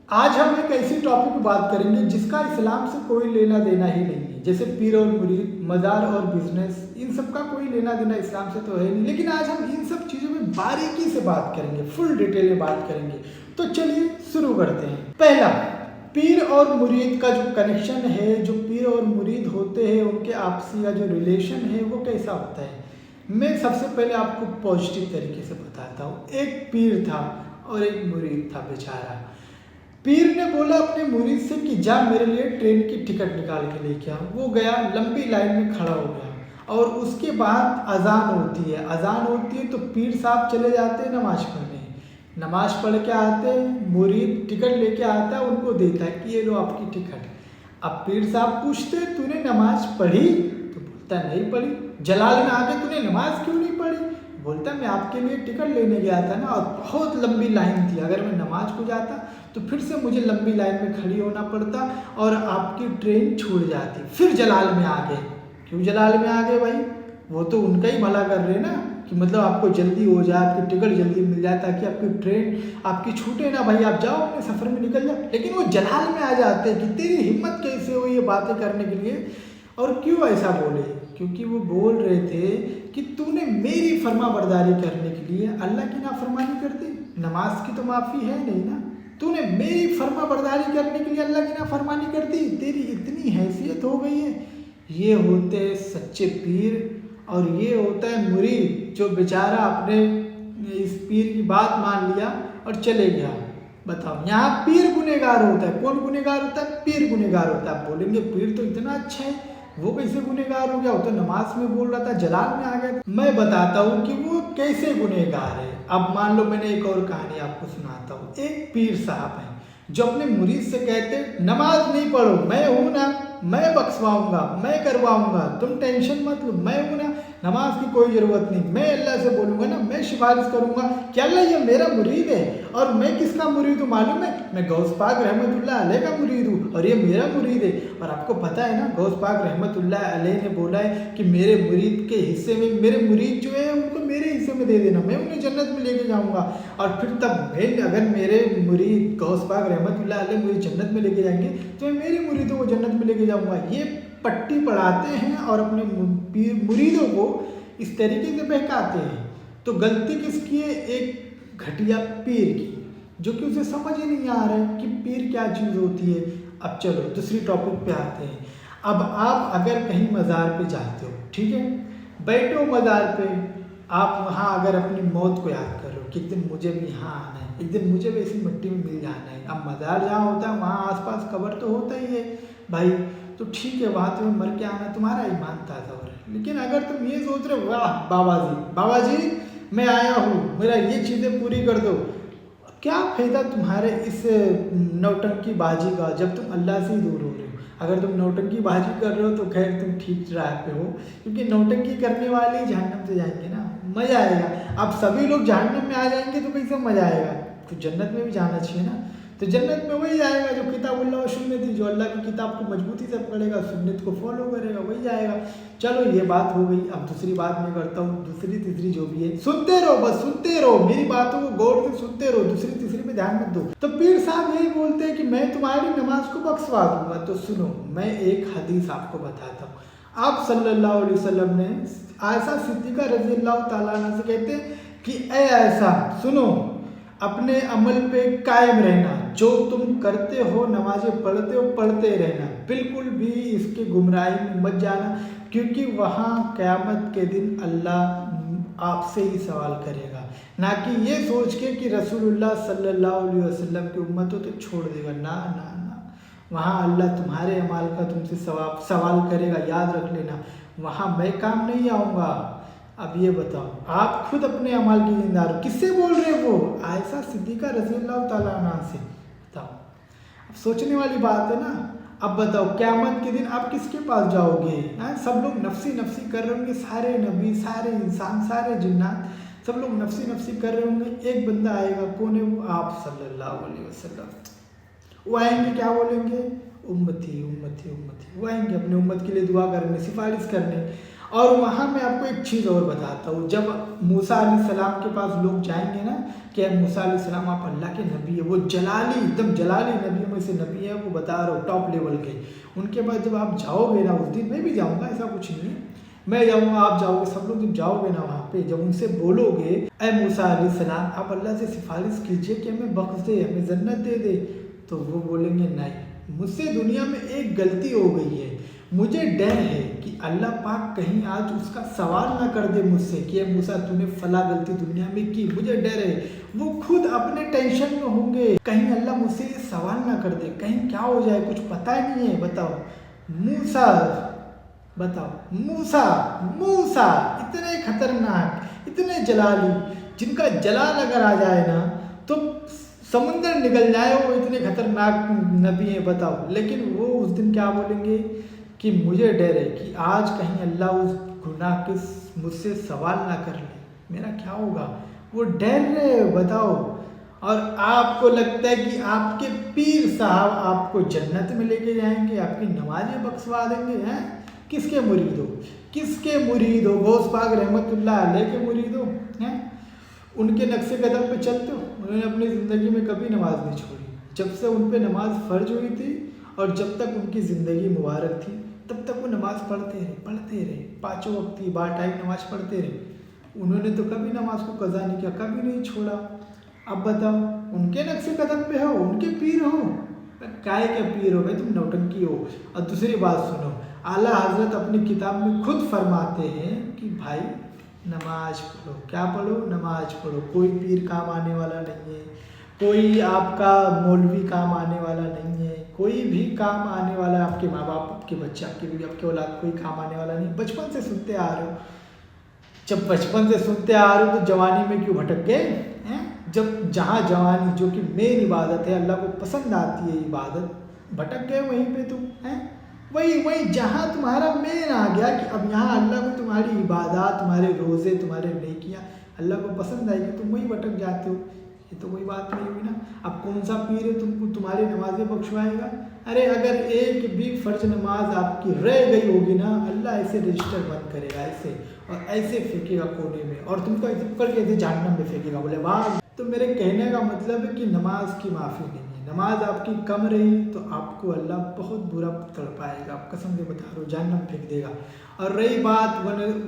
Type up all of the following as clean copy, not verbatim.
आज हम एक ऐसी टॉपिक पर बात करेंगे जिसका इस्लाम से कोई लेना देना ही नहीं है। जैसे पीर और मुरीद, मज़ार और बिजनेस, इन सब का कोई लेना देना इस्लाम से तो है नहीं। लेकिन आज हम इन सब चीज़ों में बारीकी से बात करेंगे, फुल डिटेल में बात करेंगे। तो चलिए शुरू करते हैं। पहला, पीर और मुरीद का जो कनेक्शन है, जो पीर और मुरीद होते हैं उनके आपसी का जो रिलेशन है वो कैसा होता है। मैं सबसे पहले आपको पॉजिटिव तरीके से बताता हूँ। एक पीर था और एक मुरीद था बेचारा। पीर ने बोला अपने मुरीद से कि जा मेरे लिए ट्रेन की टिकट निकाल के लेके आ। वो गया, लंबी लाइन में खड़ा हो गया और उसके बाद अजान होती है। अजान होती है तो पीर साहब चले जाते हैं नमाज पढ़ने। नमाज पढ़ के आते हैं, मुरीद टिकट लेके आता है, उनको देता है कि ये लो आपकी टिकट। अब पीर साहब पूछते तूने नमाज पढ़ी? तो बोलता नहीं पढ़ी। जलाल में आके तूने नमाज क्यों नहीं पढ़ी? बोलता मैं आपके लिए टिकट लेने गया था ना और बहुत लंबी लाइन थी। अगर मैं नमाज को जाता तो फिर से मुझे लंबी लाइन में खड़ी होना पड़ता और आपकी ट्रेन छूट जाती। फिर जलाल में आ गए। क्यों जलाल में आ गए भाई? वो तो उनका ही भला कर रहे ना कि मतलब आपको जल्दी हो जाए, आपकी टिकट जल्दी मिल जाए ताकि आपकी ट्रेन आपकी छूटे ना भाई, आप जाओ अपने सफ़र में निकल जाओ। लेकिन वो जलाल में आ जाते हैं कि तेरी हिम्मत कैसे हुई ये बातें करने के लिए। और क्यों ऐसा बोले? क्योंकि वो बोल रहे थे कि तूने मेरी फर्मा बरदारी करने के लिए अल्लाह की नाफरमानी कर दी। नमाज की तो माफ़ी है नहीं ना। तूने मेरी फर्मा बरदारी करने के लिए अल्लाह की नाफरमानी कर दी, तेरी इतनी हैसियत हो गई है। ये होते हैं सच्चे पीर और ये होता है मुरीद जो बेचारा अपने इस पीर की बात मान लिया और चले गया। बताओ, यहाँ पीर गुनहगार होता है। कौन गुनहगार होता है? पीर गुनहगार होता है। आप बोलेंगे पीर तो इतना अच्छा है, वो कैसे गुनहगार हो गया? वो तो नमाज में बोल रहा था, जलाल में आ गया। मैं बताता हूँ कि वो कैसे गुनहगार है। अब मान लो मैंने एक और कहानी आपको सुनाता हूँ। एक पीर साहब हैं जो अपने मुरीद से कहते नमाज नहीं पढ़ो, मैं हूँ ना, मैं बख्शवाऊंगा, मैं करवाऊंगा, तुम टेंशन मत लो, मैं हूँ ना, नमाज की कोई ज़रूरत नहीं। मैं अल्लाह से बोलूँगा ना, मैं सिफारिश करूँगा कि अल्लाह ये मेरा मुरीद है। और मैं किसका मुरीद हूँ मालूम है? मैं गौस पाक रहमतुल्लाह अलैह का मुरीद हूँ और ये मेरा मुरीद है। और आपको पता है ना, गौस पाक रहमतुल्लाह अलैह ने बोला है कि मेरे मुरीद के हिस्से में, मेरे मुरीद जो है उनको मेरे हिस्से में दे देना, मैं उन्हें जन्नत में लेके जाऊँगा। और फिर तब मैं, अगर मेरे मुरीद गौस पाक रहमतुल्लाह अलैह मुझे जन्नत में लेके जाएंगे तो मैं मेरे मुरीदों को जन्नत में लेके जाऊँगा। ये पट्टी पढ़ाते हैं और अपने मुरीदों को इस तरीके से बहकाते हैं। तो गलती किसकी है? एक घटिया पीर की, जो कि उसे समझ ही नहीं आ रहा है कि पीर क्या चीज़ होती है। अब चलो दूसरी टॉपिक पे आते हैं। अब आप अगर कहीं मज़ार पे जाते हो, ठीक है, बैठे हो मज़ार पे, आप वहाँ अगर अपनी मौत को याद कर रहे हो कि एक दिन मुझे भी यहाँ आना है, एक दिन मुझे भी ऐसी मिट्टी में मिल जाना है। अब मज़ार जहाँ होता है वहाँ आसपास कब्र तो होता ही है भाई, तो ठीक है, वहाँ तुम्हें मर के आना, तुम्हारा ईमान ताज़ा हो रहा है। लेकिन अगर तुम ये सोच रहे हो वाह बाबा जी मैं आया हूँ, मेरा ये चीज़ें पूरी कर दो, क्या फ़ायदा तुम्हारे इस नौटंकी बाजी का जब तुम अल्लाह से ही दूर हो रहे हो। अगर तुम नौटंकी बाजी कर रहे हो तो खैर तुम ठीक राह पे हो, क्योंकि नौटंकी करने वाले ही जहन्नम से जाएंगे ना, मज़ा आएगा। अब सभी लोग जहन्नम में आ जाएंगे तो कैसे मज़ा आएगा? तो जन्नत में भी जाना चाहिए ना। तो जन्नत में वही जाएगा जो किताबुल्लाह व सुन्नती, जो अल्लाह की किताब को मजबूती से पकड़ेगा, सुन्नत को फॉलो करेगा, वही जाएगा। चलो ये बात हो गई। अब दूसरी बात मैं करता हूँ, दूसरी तीसरी जो भी है सुनते रहो, बस सुनते रहो, मेरी बातों को गौर से सुनते रहो, दूसरी तीसरी में ध्यान मत दो। तो पीर साहब यही बोलते हैं कि मैं तुम्हारी नमाज को बख्शवा दूंगा। तो सुनो, मैं एक हदीस आपको बताता हूँ। आप सल्लल्लाहु अलैहि वसल्लम ने आयशा सिद्दीक़ा रज़ी अल्लाह ताला अन्हा से कहते हैं कि ए आयशा सुनो, अपने अमल पे कायम रहना, जो तुम करते हो, नमाजें पढ़ते हो, पढ़ते रहना, बिल्कुल भी इसके गुमराही में मत जाना, क्योंकि वहाँ क़यामत के दिन अल्लाह आपसे ही सवाल करेगा, ना कि ये सोच के कि रसूलुल्लाह सल्लल्लाहु अलैहि वसल्लम की उम्मत हो तो छोड़ देगा। ना ना ना, वहाँ अल्लाह तुम्हारे अमाल का तुमसे सवाल करेगा, याद रख लेना। वहाँ मैं काम नहीं आऊँगा। अब ये बताओ, आप खुद अपने अमाल की जिम्मेदार हो। किससे बोल रहे हो? वो आयशा सिद्दीक़ा रज़ी अल्लाह ताला अन्हा से। बताओ, अब सोचने वाली बात है ना। अब बताओ, क़यामत के दिन आप किसके पास जाओगे? सब लोग नफसी नफसी कर रहे होंगे, सारे नबी, सारे इंसान, सारे जिन्नात, सब लोग नफसी नफसी कर रहे होंगे। एक बंदा आएगा, कौन है वो? आप सल्लल्लाहु अलैहि वसल्लम। वो आएंगे, क्या बोलेंगे? उम्मती उम्मती उम्मती। वो आएंगे अपने उम्मत के लिए दुआ करने, सिफारिश करने। اور وہاں میں آپ کو ایک چیز اور بتاتا ہوں، جب موسیٰ علیہ السلام کے پاس لوگ جائیں گے نا کہ اے موسیٰ علیہ السلام آپ اللہ کے نبی ہے، وہ جلالی ایک دم جلالی نبیوں میں سے نبی ہے، وہ بتا رہا ہوں ٹاپ لیول کے، ان کے بعد جب آپ جاؤ گے نا اس دن، میں بھی جاؤں گا ایسا کچھ نہیں ہے، میں جاؤں گا آپ جاؤ گے، سب لوگ جب جاؤ گے نا وہاں پہ، جب ان سے بولو گے اے موسیٰ علیہ السلام آپ اللہ سے سفارش کیجئے کہ ہمیں بخش دے، ہمیں جنت دے دے، تو وہ بولیں گے نہیں، مجھ سے دنیا میں ایک غلطی ہو گئی ہے، مجھے ڈر ہے کہ اللہ پاک کہیں آج اس کا سوال نہ کر دے مجھ سے کہ اے موسیٰ تو نے فلاں غلطی دنیا میں کی، مجھے ڈر ہے، وہ خود اپنے ٹینشن میں ہوں گے، کہیں اللہ مجھ سے یہ سوال نہ کر دے، کہیں کیا ہو جائے، کچھ پتہ نہیں ہے، بتاؤ موسیٰ، بتاؤ موسیٰ اتنے خطرناک، اتنے جلالی، جن کا جلال اگر آ جائے نا تو سمندر نگل جائے، وہ اتنے خطرناک نبی ہیں، بتاؤ، لیکن وہ اس دن کیا بولیں گے کہ مجھے ڈر ہے کہ آج کہیں اللہ اس گناہ کے مجھ سے سوال نہ کر لے، میرا کیا ہوگا، وہ ڈر رہے، بتاؤ، اور آپ کو لگتا ہے کہ آپ کے پیر صاحب آپ کو جنت میں لے کے جائیں گے، آپ کی نمازیں بخشوا دیں گے، ہیں کس کے مرید ہو، کس کے مرید ہو، غوث پاک رحمۃ اللہ علیہ کے مرید ہو، ہیں ان کے نقش قدم پہ چلتے ہو، انہوں نے اپنی زندگی میں کبھی نماز نہیں چھوڑی، جب سے ان پہ نماز فرض ہوئی تھی اور جب تک ان کی زندگی مبارک تھی تب تک وہ نماز پڑھتے رہے، پانچوں وقت کی با ٹائم نماز پڑھتے رہے، انہوں نے تو کبھی نماز کو قضا نہیں کیا، کبھی نہیں چھوڑا، اب بتاؤ ان کے نقش قدم پہ ہو، ان کے پیر ہو، کائے کے پیر ہو بھائی، تم نوٹنکی ہو۔ اور دوسری بات سنو، اعلیٰ حضرت اپنی کتاب میں خود فرماتے ہیں کہ بھائی نماز پڑھو، کیا پڑھو، نماز پڑھو، کوئی پیر کام آنے والا نہیں ہے، کوئی آپ کا مولوی کام آنے والا نہیں ہے، کوئی بھی کام آنے والا، آپ کے ماں باپ، آپ کے بچے، آپ کی بیوی، آپ کے اولاد، کوئی کام آنے والا نہیں، بچپن سے سنتے آ رہے ہو، جب بچپن سے سنتے آ رہے ہو تو جوانی میں کیوں بھٹک گئے ہیں؟ جب جہاں جوانی جو کہ مین عبادت ہے، اللہ کو پسند آتی ہے عبادت، بھٹک گئے وہیں پہ تم ہیں، وہی جہاں تمہارا مین آ گیا کہ اب یہاں اللہ کو تمہاری عبادات، تمہارے روزے، تمہارے نیکیاں اللہ کو پسند آئے گی، تم وہی بھٹک جاتے ہو، یہ تو وہی بات نہیں ہوئی نا۔ اب کون سا پیر ہے تم کو تمہاری نمازیں بخشوائے گا؟ ارے اگر ایک بھی فرض نماز آپ کی رہ گئی ہوگی نا، اللہ ایسے رجسٹر بند کرے گا، ایسے اور ایسے پھینکے گا کونے میں، اور تم کو ایسے پکڑ کے ایسے جہنم میں پھینکے گا، بولے واہ۔ تو میرے کہنے کا مطلب ہے کہ نماز کی معافی نہیں ہے، نماز آپ کی کم رہی تو آپ کو اللہ بہت برا تڑپائے گا، آپ قسم سے بتا رہا ہوں، جہنم پھینک دے گا۔ اور رہی بات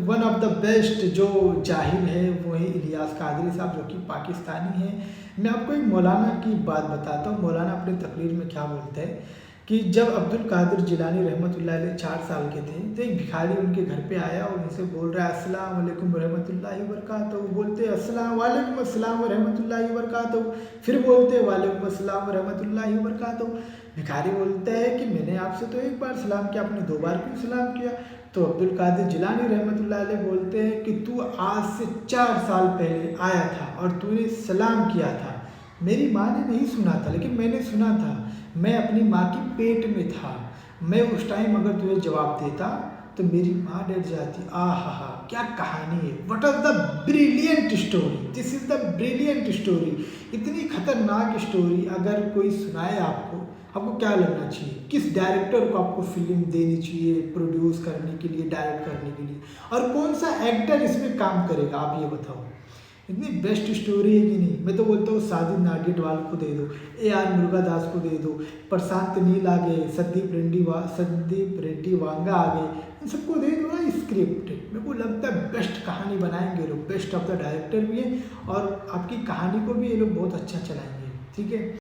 ون آف دا بیسٹ جو جاہل ہے وہی الیاس قادری صاحب، جو کہ پاکستانی ہیں۔ میں آپ کو ایک مولانا کی بات بتاتا ہوں، مولانا اپنی تقریر میں کیا بولتا ہے کہ جب عبد القادر جیلانی رحمۃ اللہ علیہ 4 سال کے تھے تو ایک بھکاری ان کے گھر پہ آیا اور ان سے بول رہا ہے السلام علیکم ورحمۃ اللہ وبرکاتہ، وہ بولتے السلام وعلیکم السلام ورحمۃ اللہ وبرکاتہ، پھر بولتے وعلیکم السلام ورحمۃ اللہ وبرکاتہ۔ بھکاری بولتا ہے کہ میں نے آپ سے تو ایک بار سلام کیا، آپ نے 2 بار کیوں سلام کیا؟ تو عبد القادر جیلانی رحمۃ اللہ علیہ بولتے ہیں کہ تو آج سے 4 سال پہلے آیا تھا اور تو نے سلام کیا تھا، میری ماں نے نہیں سنا تھا لیکن میں نے سنا تھا، میں اپنی ماں کی پیٹ میں تھا، میں اس ٹائم اگر تجھے جواب دیتا تو میری ماں ڈر جاتی۔ ہا کیا کہانی ہے، what is the brilliant story, this is the brilliant story, اتنی خطرناک اسٹوری اگر کوئی سنائے آپ کو کیا لگنا چاہیے، کس ڈائریکٹر کو آپ کو فلم دینی چاہیے پروڈیوس کرنے کے لیے، ڈائریکٹ کرنے کے لیے، اور کون سا ایکٹر اس میں کام کرے گا، آپ یہ بتاؤ، اتنی بیسٹ اسٹوری ہے کہ نہیں؟ میں تو بولتا ہوں ساجد ناڈیڈوال کو دے دو، اے آر مرگا داس کو دے دو، پرشانت نیل آ گئے، سندیپ ریڈی وانگا آ گئے، ان سب کو دے دو نا اسکرپٹ، میرے کو لگتا ہے بیسٹ کہانی بنائیں گے لوگ، بیسٹ آف دا ڈائریکٹر بھی ہیں اور آپ کی کہانی کو بھی یہ لوگ بہت اچھا چلائیں گے، ٹھیک ہے۔